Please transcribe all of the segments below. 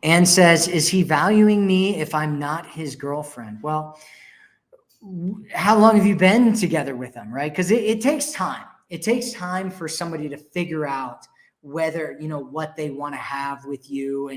Anne says, is he valuing me if I'm not his girlfriend? Well, how long have you been together with him, right? Because it takes time. It takes time for somebody to figure out whether, what they want to have with you.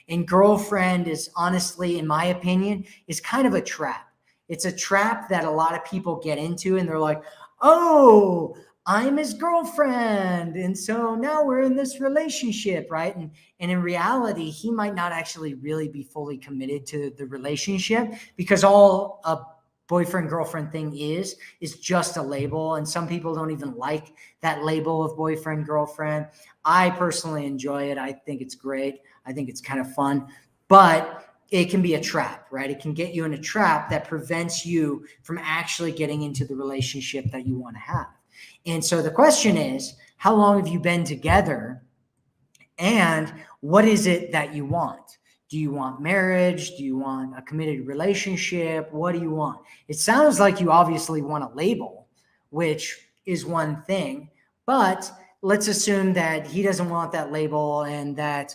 And girlfriend is, honestly, in my opinion, is kind of a trap. It's a trap that a lot of people get into, and they're like, oh, I'm his girlfriend, and so now we're in this relationship, right? And in reality, he might not actually really be fully committed to the relationship, because all a boyfriend girlfriend thing is just a label, and some people don't even like that label of boyfriend girlfriend. I personally enjoy it. I think it's great. I think it's kind of fun, but it can be a trap, right? It can get you in a trap that prevents you from actually getting into the relationship that you want to have. And so the question is, how long have you been together? And what is it that you want? Do you want marriage? Do you want a committed relationship? What do you want? It sounds like you obviously want a label, which is one thing, but let's assume that he doesn't want that label, and that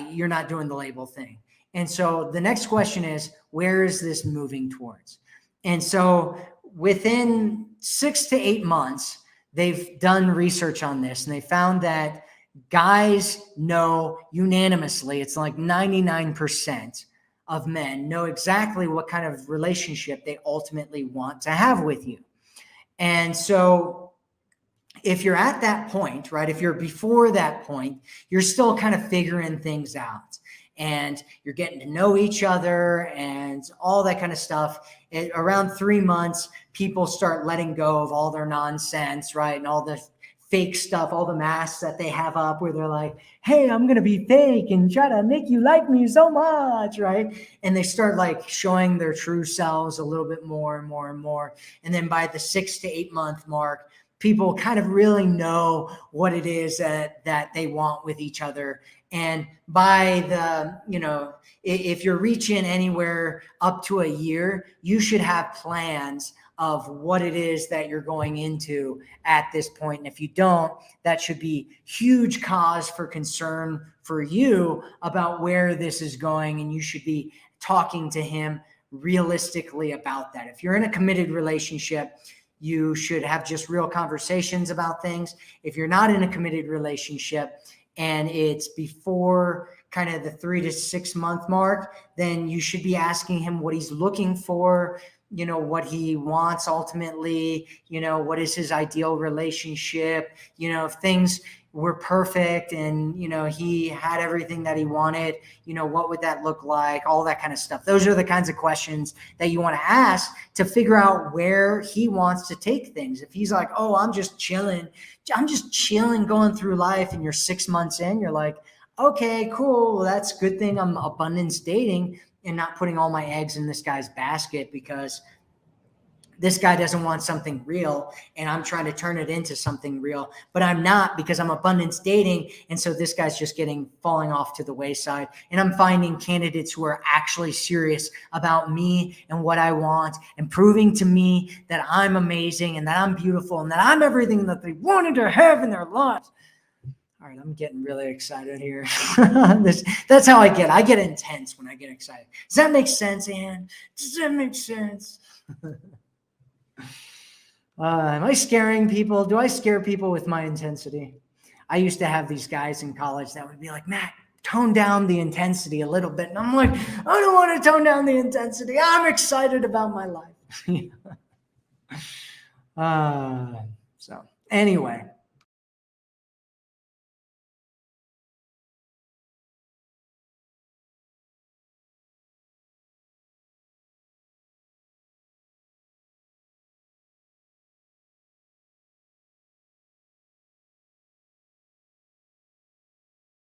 you're not doing the label thing. And so the next question is, where is this moving towards? And so within 6 to 8 months, they've done research on this, and they found that guys know unanimously, it's like 99% of men know exactly what kind of relationship they ultimately want to have with you. And so if you're at that point, right, if you're before that point, you're still kind of figuring things out, and you're getting to know each other and all that kind of stuff. Around 3 months, people start letting go of all their nonsense, right? And all the fake stuff, all the masks that they have up, where they're like, hey, I'm going to be fake and try to make you like me so much, right? And they start like showing their true selves a little bit more and more and more. And then by the 6 to 8 month mark, people kind of really know what it is that they want with each other. And by the, if you're reaching anywhere up to a year, you should have plans of what it is that you're going into at this point. And if you don't, that should be huge cause for concern for you about where this is going. And you should be talking to him realistically about that. If you're in a committed relationship, you should have just real conversations about things. If you're not in a committed relationship and it's before kind of the 3 to 6 month mark, then you should be asking him what he's looking for, what he wants ultimately, what is his ideal relationship, if things were perfect and, he had everything that he wanted, what would that look like? All that kind of stuff. Those are the kinds of questions that you want to ask to figure out where he wants to take things. If he's like, oh, I'm just chilling going through life, and you're 6 months in, you're like, okay, cool. Well, that's a good thing I'm abundance dating and not putting all my eggs in this guy's basket, because this guy doesn't want something real and I'm trying to turn it into something real, but I'm not, because I'm abundance dating. And so this guy's just falling off to the wayside, and I'm finding candidates who are actually serious about me and what I want, and proving to me that I'm amazing and that I'm beautiful and that I'm everything that they wanted to have in their lives. All right, I'm getting really excited here. That's how I get intense when I get excited. Does that make sense, Anne? Does that make sense? Am I scaring people? Do I scare people with my intensity? I used to have these guys in college that would be like, Matt, tone down the intensity a little bit. And I'm like, I don't want to tone down the intensity. I'm excited about my life. So anyway,